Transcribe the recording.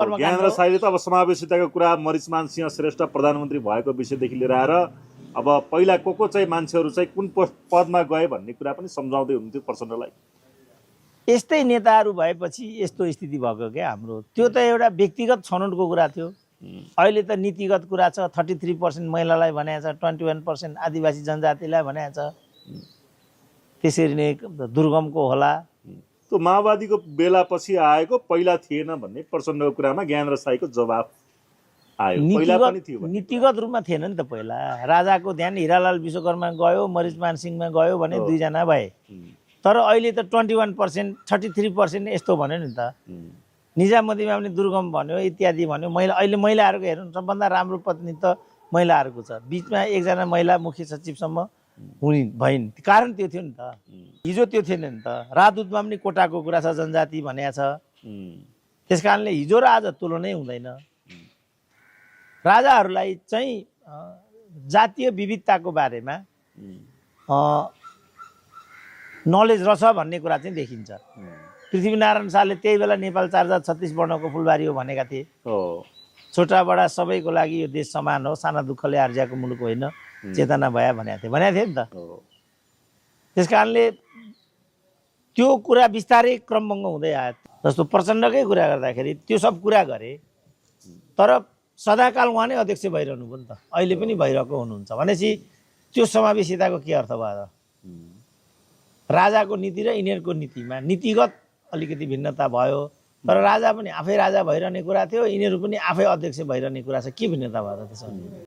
ज्ञानेन्द्र साईले त अब समावेशिताको कुरा मरिचमान सिंह श्रेष्ठ प्रधानमन्त्री भएको विषयदेखि लिएर आएर अब पहिला को चाहिँ मान्छेहरू चाहिँ कुन पदमा गए भन्ने कुरा पनि सम्झाउँदै हुनुहुन्थ्यो प्रचण्डलाई। यस्तै नेताहरू भएपछि यस्तो स्थिति भएको क्या हाम्रो। त्यो त एउटा व्यक्तिगत छनौटको कुरा थियो। अहिले त नीतिगत कुरा छ। 33% महिलालाई भनेको छ, 21% आदिवासी जनजातिलाई भनेको छ। त्यसरी नै दुर्गमको होला। त्यो माओवादीको बेलापछि आएको पहिला थिएन भन्ने प्रचण्डको कुरामा ज्ञानेन्द्र साईको जवाफ आयो। पहिला पनि थियो। नीतिगत रूपमा थिएन नि त पहिला। राजाको ध्यान हिरालाल विश्वकर्मा गयो, मरिचमान सिंहमा गयो भने 2 जना भए। तर अहिले त 21%, 33% यस्तो भन्यो नि त। निजामुद्दीनमा पनि दुर्गम भन्यो, इत्यादि भन्यो। अहिले महिलाहरूको हेर्नु सबभन्दा राम्रो पत्नी त महिलाहरूको छ। बिचमा एकजना महिला मुख्य सचिवसम्म भइन्। कारण त्यो थियो नि त। हिजो त्यो थिएन नि त। राजदूतमा पनि कोटाको कुरा छ, जनजाति भनेको छ। त्यस कारणले हिजो र आज तुलनै हुँदैन। राजाहरूलाई चाहिँ जातीय विविधताको बारेमा नलेज रहेछ भन्ने कुरा चाहिँ देखिन्छ। पृथ्वीनारायण शाहले त्यही बेला नेपाल 4036 वर्णको फुलबारी हो भनेका थिए। छोटा बडा सबैको लागि यो देश समान हो, साना दुःखले आर्जिएको मुलुक होइन, चेतना भया भनेको थिए नि त। त्यस कारणले त्यो कुरा बिस्तारै क्रमभङ्ग हुँदै आयो। जस्तो प्रचण्डकै कुरा गर्दाखेरि त्यो सब कुरा गरे, तर सदाकाल उहाँ नै अध्यक्ष भइरहनु भयो नि त। अहिले पनि भइरहेको हुनुहुन्छ भनेपछि त्यो समावेशिताको के अर्थ भयो? राजाको नीति र यिनीहरूको नीतिमा नीतिगत अलिकति भिन्नता भयो। तर राजा पनि आफै राजा भइरहने कुरा थियो, यिनीहरू पनि आफै अध्यक्ष भइरहने कुरा छ। के भिन्नता भयो त त्यसमा?